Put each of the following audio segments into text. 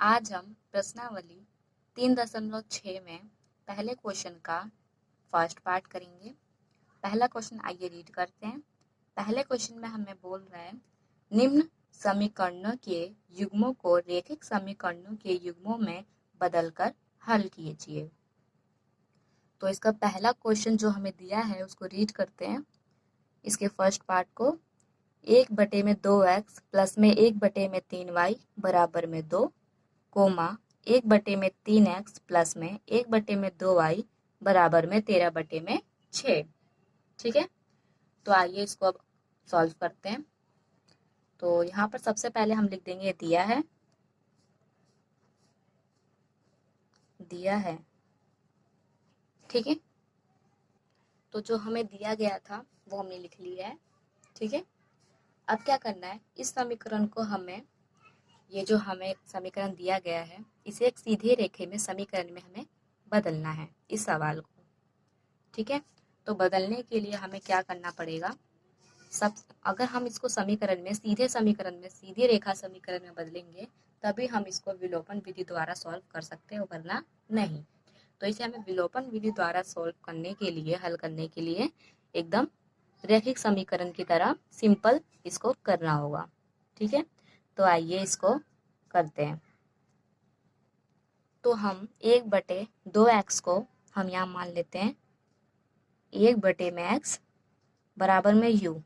आज हम प्रश्नावली 3.6 में पहले क्वेश्चन का फर्स्ट पार्ट करेंगे। पहला क्वेश्चन आइए रीड करते हैं। पहले क्वेश्चन में हमें बोल रहा है निम्न समीकरणों के युग्मों को रैखिक समीकरणों के युग्मों में बदलकर हल कीजिए। तो इसका पहला क्वेश्चन जो हमें दिया है उसको रीड करते हैं। इसके फर्स्ट पार्ट को 1/2x प्लस में 1/3y बराबर में 2 कोमा 1/3x प्लस में 1/2y बराबर में 13/6। ठीक है, तो आइए इसको अब सॉल्व करते हैं। तो यहाँ पर सबसे पहले हम लिख देंगे दिया है। ठीक है, तो जो हमें दिया गया था वो हमने लिख लिया है। ठीक है, अब क्या करना है, इस समीकरण को हमें, ये जो हमें समीकरण दिया गया है इसे एक सीधे रेखे में समीकरण में हमें बदलना है इस सवाल को। ठीक है, तो बदलने के लिए हमें क्या करना पड़ेगा, अगर हम इसको समीकरण में सीधे रेखा समीकरण में बदलेंगे तभी हम इसको विलोपन विधि द्वारा सॉल्व कर सकते हैं, वरना नहीं। तो इसे हमें विलोपन विधि द्वारा सॉल्व करने के लिए, हल करने के लिए एकदम रैखिक समीकरण की तरह सिंपल इसको करना होगा। ठीक है, तो आइए इसको करते हैं। तो हम 1/2x को हम यहाँ मान लेते हैं 1/x बराबर में u,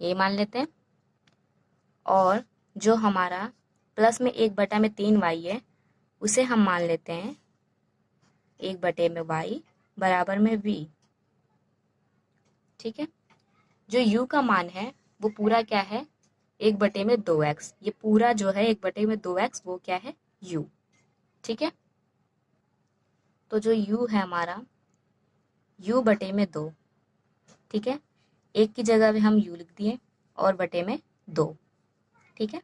ये मान लेते हैं। और जो हमारा प्लस में 1/3y है उसे हम मान लेते हैं 1/y बराबर में v। ठीक है, जो u का मान है वो पूरा क्या है 1/2x, ये पूरा जो है 1/2x वो क्या है u। ठीक है, तो जो u है हमारा u/2। ठीक है, एक की जगह में हम u लिख दिए और बटे में 2। ठीक है,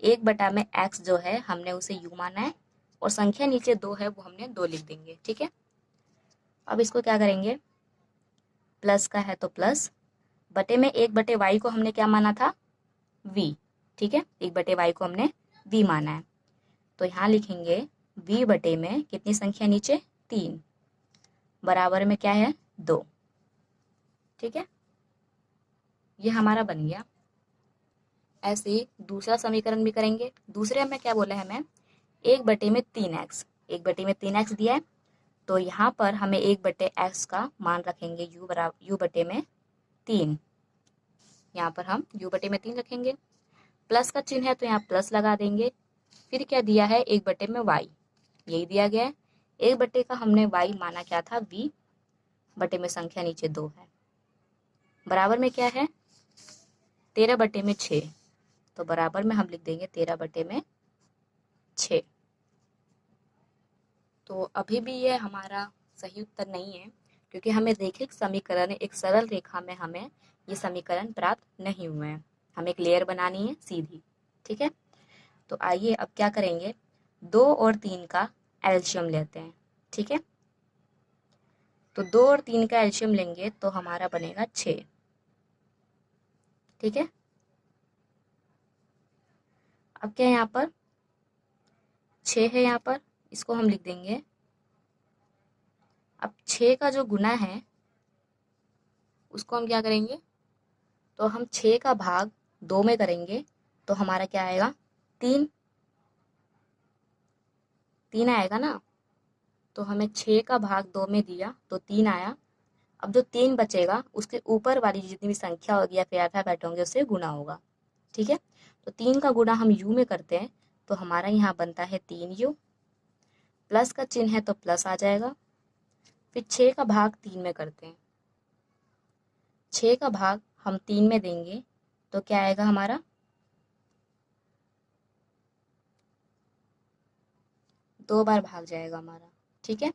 1/x जो है हमने उसे u माना है और संख्या नीचे 2 है वो हमने 2 लिख देंगे। ठीक है, अब इसको क्या करेंगे, प्लस का है तो प्लस, बटे में 1/y को हमने क्या माना था v। ठीक है, 1/y को हमने v माना है, तो यहाँ लिखेंगे v बटे में कितनी संख्या नीचे 3 बराबर में क्या है 2। ठीक है, ये हमारा बन गया। ऐसे ही दूसरा समीकरण भी करेंगे। दूसरे में क्या बोला है हमें 1/3x, 1/3x दिया है, तो यहाँ पर हमें 1/x का मान रखेंगे u बटे में 3। यहाँ पर हम u बटे में 3 रखेंगे, प्लस का चिन्ह है तो यहाँ प्लस लगा देंगे। फिर क्या दिया है 1/y, यही दिया गया है। 1 का हमने y माना क्या था v, बटे में संख्या नीचे 2 है, बराबर में क्या है 13/6, तो बराबर में हम लिख देंगे 13/6। तो अभी भी ये हमारा सही उत्तर नहीं है, क्योंकि हमें रैखिक समीकरण, एक सरल रेखा में हमें ये समीकरण प्राप्त नहीं हुए हैं। हमें एक लेयर बनानी है सीधी। ठीक है, तो आइए अब क्या करेंगे, 2 और 3 का एल्शियम लेते हैं। ठीक है, तो 2 और 3 का एल्शियम लेंगे तो हमारा बनेगा 6। ठीक है, अब क्या है यहाँ पर 6 है, यहाँ पर इसको हम लिख देंगे। अब 6 का जो गुना है उसको हम क्या करेंगे, तो हम 6 का भाग 2 में करेंगे तो हमारा क्या आएगा 3 आएगा ना। तो हमें 6 का भाग 2 में दिया तो 3 आया। अब जो 3 बचेगा उसके ऊपर वाली जितनी भी संख्या होगी या फिर अल्फाबेट होंगे उससे गुना होगा। ठीक है, तो 3 का गुना हम u में करते हैं तो हमारा यहाँ बनता है 3u, प्लस का चिन्ह है तो प्लस आ जाएगा। फिर 6 का भाग 3 में करते हैं, 6 का भाग हम 3 में देंगे तो क्या आएगा हमारा 2 बार भाग जाएगा हमारा। ठीक है,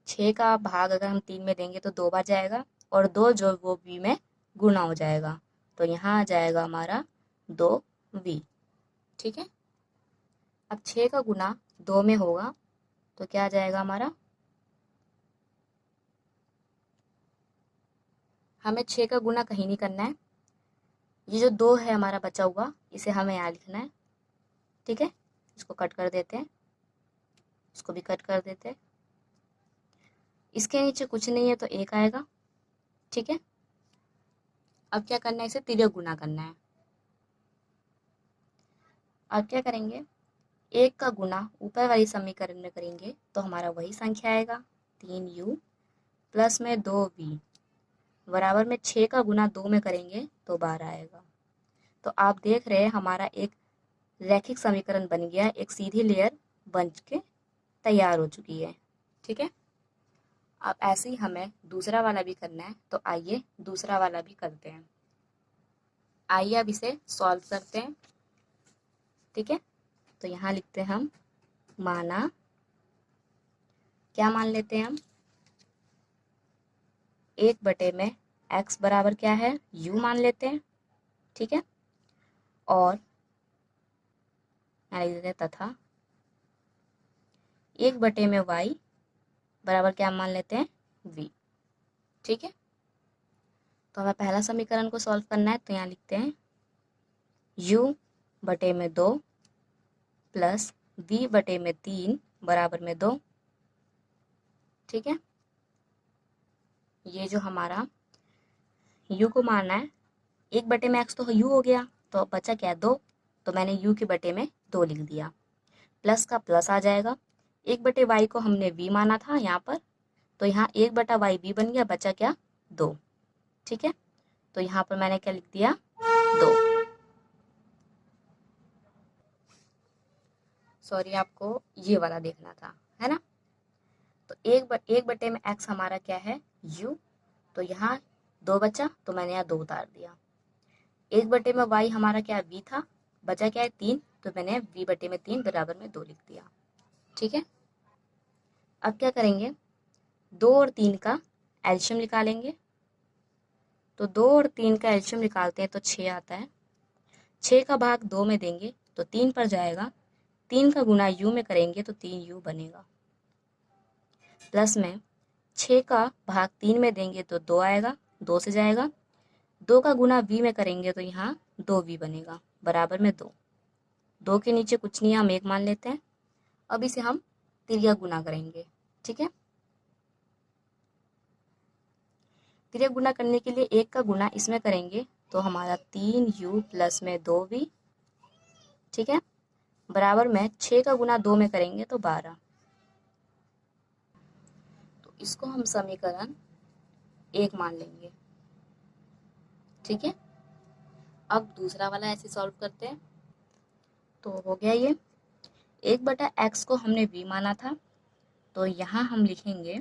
6 का भाग अगर हम 3 में देंगे तो 2 बार जाएगा और 2 जो वो v में गुना हो जाएगा, तो यहाँ आ जाएगा हमारा 2v। ठीक है, अब 6 का गुना 2 में होगा तो क्या आ जाएगा हमारा, हमें 6 का गुना कहीं नहीं करना है, ये जो 2 है हमारा बचा हुआ इसे हमें यहाँ लिखना है। ठीक है, इसको कट कर देते हैं, इसको भी कट कर देते हैं। इसके नीचे कुछ नहीं है तो 1 आएगा, ठीक है। अब क्या करना है, इसे तिर्यक गुना करना है। अब क्या करेंगे, 1 का गुना ऊपर वाली समीकरण में करेंगे तो हमारा वही संख्या आएगा 3u प्लस में 2v बराबर में 6 का गुना 2 में करेंगे तो 12 आएगा। तो आप देख रहे हैं हमारा एक रैखिक समीकरण बन गया, एक सीधी लेयर बन के तैयार हो चुकी है, ठीक है। अब ऐसे ही हमें दूसरा वाला भी करना है, तो आइए दूसरा वाला भी करते हैं। आइए अब इसे सॉल्व करते हैं, ठीक है। तो यहाँ लिखते हैं हम, माना, क्या मान लेते हैं हम, 1/में x बराबर क्या है, u मान लेते हैं, ठीक है। और यहाँ लिख देते हैं तथा 1/में y बराबर क्या मान लेते हैं, v, ठीक है। तो हमें पहला समीकरण को सॉल्व करना है, तो यहाँ लिखते हैं u/2 प्लस v/3 बराबर में 2, ठीक है। ये जो हमारा u को मानना है, 1/में x तो u हो गया, तो बचा क्या, 2, तो मैंने u के बटे में 2 लिख दिया। प्लस का प्लस आ जाएगा, 1/y को हमने v माना था यहाँ पर, तो यहाँ 1/y v बन गया, बचा क्या, 2, ठीक है। तो यहाँ पर मैंने क्या लिख दिया, 2। सॉरी, आपको ये वाला देखना था, है ना। तो 1/में x हमारा क्या है, u, तो यहाँ 2 बचा, तो मैंने यहाँ 2 उतार दिया। 1/में y हमारा क्या, v था, बचा क्या है 3, तो मैंने v/3 बराबर में 2 लिख दिया, ठीक है। अब क्या करेंगे, 2 और 3 का एल्शियम निकालेंगे। तो 2 और 3 का एल्शियम निकालते हैं तो 6 आता है। 6 का भाग 2 में देंगे तो 3 पर जाएगा, 3 का गुना u में करेंगे तो 3u बनेगा। प्लस में 6 का भाग 3 में देंगे तो 2 आएगा, 2 से जाएगा, 2 का गुना v में करेंगे तो यहाँ 2v बनेगा, बराबर में 2। 2 के नीचे कुछ नहीं है, हम 1 मान लेते हैं। अब इसे हम तिर्यक गुना करेंगे, ठीक है। तिर्यक गुना करने के लिए 1 का गुना इसमें करेंगे तो हमारा 3u प्लस में 2v, ठीक है, बराबर में 6 का गुना 2 में करेंगे तो 12। तो इसको हम समीकरण 1 मान लेंगे, ठीक है। अब दूसरा वाला ऐसे सॉल्व करते हैं। तो हो गया ये, 1/x को हमने v माना था, तो यहाँ हम लिखेंगे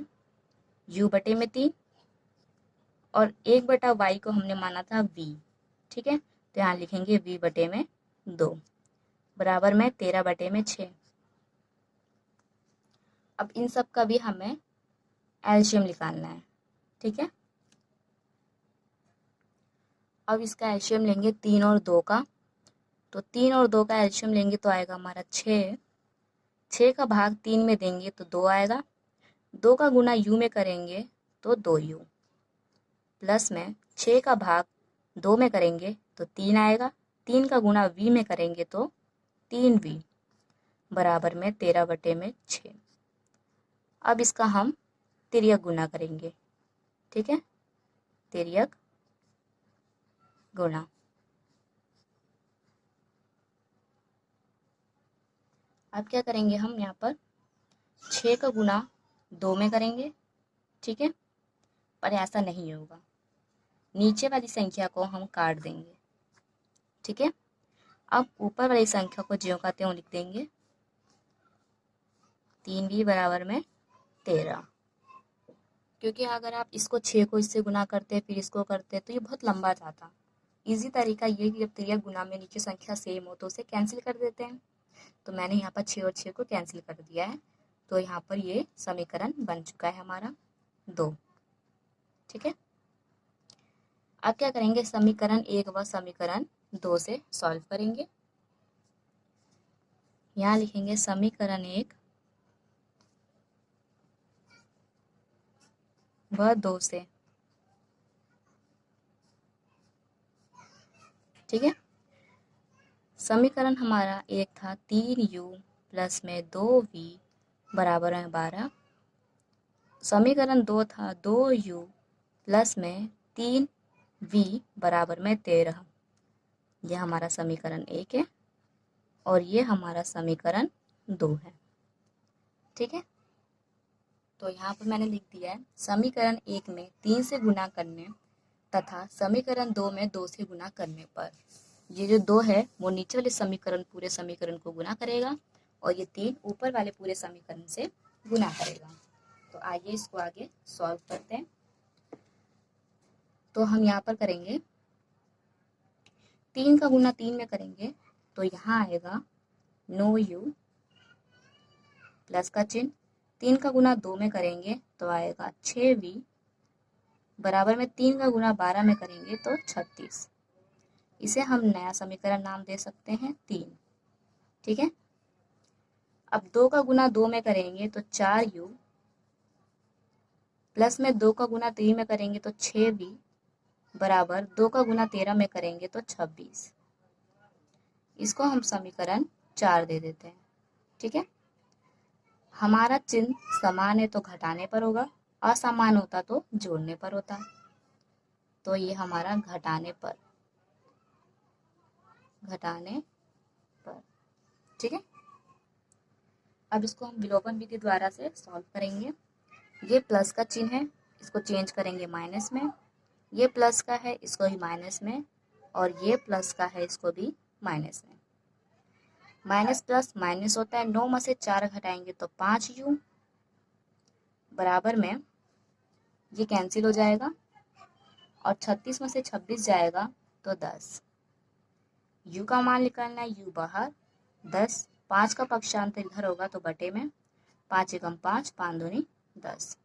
u/3, और 1/y को हमने माना था v, ठीक है, तो यहाँ लिखेंगे v/2 बराबर में 13/6। अब इन सब का भी हमें एल्शियम निकालना है, ठीक है। अब इसका एल्शियम लेंगे 3 और 2 का, तो 3 और 2 का एल्शियम लेंगे तो आएगा हमारा 6। 6 का भाग 3 में देंगे तो 2 आएगा, 2 का गुना u में करेंगे तो 2u, प्लस में 6 का भाग 2 में करेंगे तो 3 आएगा, 3 का गुना v में करेंगे तो 3v बराबर में 13/6। अब इसका हम तिर्यक गुना करेंगे, ठीक है, तिर्यक गुना। अब क्या करेंगे, हम यहाँ पर 6 का गुना 2 में करेंगे, ठीक है, पर ऐसा नहीं होगा, नीचे वाली संख्या को हम काट देंगे, ठीक है। अब ऊपर वाली संख्या को ज्यों का त्यों लिख देंगे, 3v बराबर में 13, क्योंकि अगर आप इसको 6 को इससे गुना करते फिर इसको करते तो ये बहुत लंबा जाता। इजी तरीका ये कि जब तिर्यक गुना में नीचे संख्या सेम हो तो उसे कैंसिल कर देते हैं। तो मैंने यहाँ पर 6 और 6 को कैंसिल कर दिया है, तो यहाँ पर ये समीकरण बन चुका है हमारा 2, ठीक है। अब क्या करेंगे, समीकरण 1 व समीकरण 2 से सॉल्व करेंगे। यहाँ लिखेंगे समीकरण 1 व 2 से, ठीक है। समीकरण हमारा एक था 3u प्लस में 2v बराबर है 12। समीकरण 2 था 2u प्लस में 3v बराबर में 13। यह हमारा समीकरण 1 है और ये हमारा समीकरण 2 है। ठीक है, तो यहाँ पर मैंने लिख दिया है समीकरण 1 में 3 से गुना करने तथा समीकरण 2 में 2 से गुना करने पर ये जो 2 है वो नीचे वाले समीकरण पूरे समीकरण को गुना करेगा और ये 3 ऊपर वाले पूरे समीकरण से गुना करेगा। तो आइए इसको आगे सॉल्व करते हैं। तो हम यहाँ पर करेंगे 3 का गुना 3 में करेंगे तो यहाँ आएगा 9u प्लस का चिन्ह, 3 का गुना 2 में करेंगे तो आएगा 6v बराबर में 3 का गुना 12 में करेंगे तो 36। इसे हम नया समीकरण नाम दे सकते हैं 3। ठीक है, अब 2 का गुना 2 में करेंगे तो 4u प्लस में 2 का गुना 3 में करेंगे तो 6v बराबर 2 का गुना 13 में करेंगे तो 26। इसको हम समीकरण 4 दे देते हैं। ठीक है, हमारा चिन्ह समान है तो घटाने पर होगा, असमान होता तो जोड़ने पर होता। तो ये हमारा घटाने पर। ठीक है, अब इसको हम विलोपन विधि द्वारा से सॉल्व करेंगे। ये प्लस का चिन्ह है, इसको चेंज करेंगे माइनस में। ये प्लस का है, इसको भी माइनस में, और ये प्लस का है, इसको भी माइनस में। माइनस प्लस माइनस होता है, 9 में से 4 घटाएंगे तो 5u बराबर में ये कैंसिल हो जाएगा और 36 में से 26 जाएगा तो 10। u का मान निकालना है, u बाहर 10, 5 का पक्षांतर इधर होगा तो बटे में 5 एकम 5, 5 दूनी 10।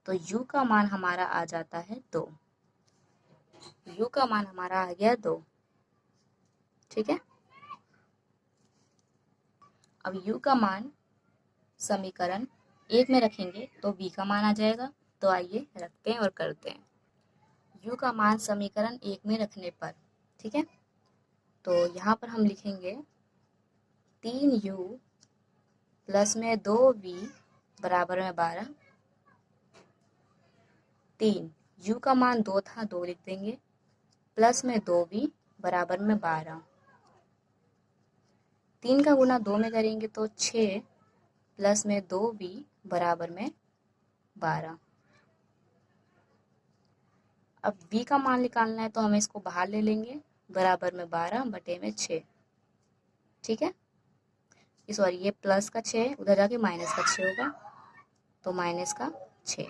तो u का मान हमारा आ जाता है 2। u का मान हमारा आ गया 2। ठीक है, अब u का मान समीकरण 1 में रखेंगे तो v का मान आ जाएगा। तो आइए रखते हैं और करते हैं। u का मान समीकरण 1 में रखने पर, ठीक है, तो यहाँ पर हम लिखेंगे 3u प्लस में 2v बराबर में 12। 3 u का मान 2 था, 2 लिख देंगे, प्लस में 2v बराबर में 12। 3 का गुना 2 में करेंगे तो 6 प्लस में 2v बराबर में 12। अब v का मान निकालना है तो हम इसको बाहर ले लेंगे, बराबर में 12 बटे में 6। ठीक है, इस बार ये प्लस का 6 उधर जाके माइनस का 6 होगा तो माइनस का 6।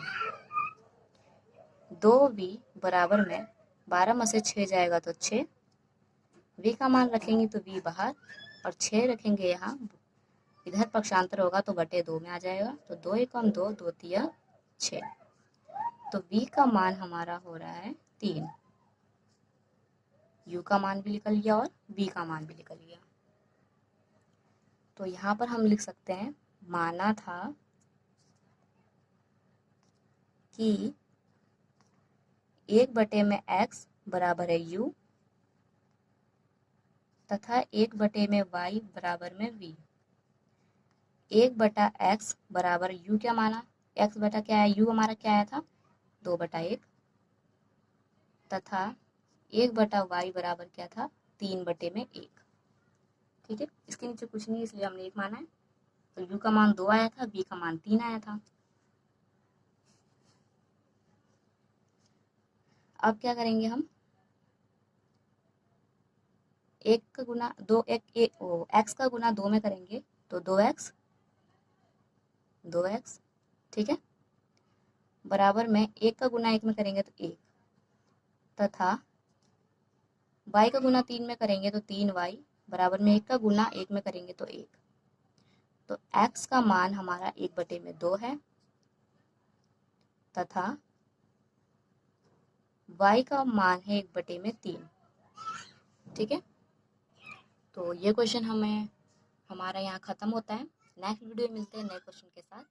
2v बराबर में 12 में से 6 जाएगा तो 6। v का मान रखेंगे तो v बाहर और 6 रखेंगे यहाँ, इधर पक्षांतर होगा तो बटे 2 में आ जाएगा। तो 2 एकम 2, 2 तिया 6। तो v का मान हमारा हो रहा है 3। u का मान भी निकल गया और v का मान भी निकल गया। तो यहाँ पर हम लिख सकते हैं, माना था कि 1 बटे में x बराबर है u तथा 1 बटे में y बराबर में v। 1 बटा x बराबर u क्या माना, x बटा क्या है, u हमारा क्या आया था 2/1 तथा 1 बटा y बराबर क्या था 3 बटे में 1। ठीक है, इसके नीचे कुछ नहीं इसलिए हमने 1 माना है। तो u का मान 2 आया था, v का मान 3 आया था। अब क्या करेंगे हम, 1 का गुना 2 x का गुना 2 में करेंगे तो 2x 2x। ठीक है, बराबर में 1 का गुना 1 में करेंगे तो 1 तथा y का गुना 3 में करेंगे तो 3y बराबर में 1 का गुना 1 में करेंगे तो 1। तो x का मान हमारा 1 बटे में 2 है तथा y का मान है 1 बटे में 3। ठीक है, तो ये क्वेश्चन हमारा यहाँ खत्म होता है। नेक्स्ट वीडियो में मिलते हैं नए क्वेश्चन के साथ।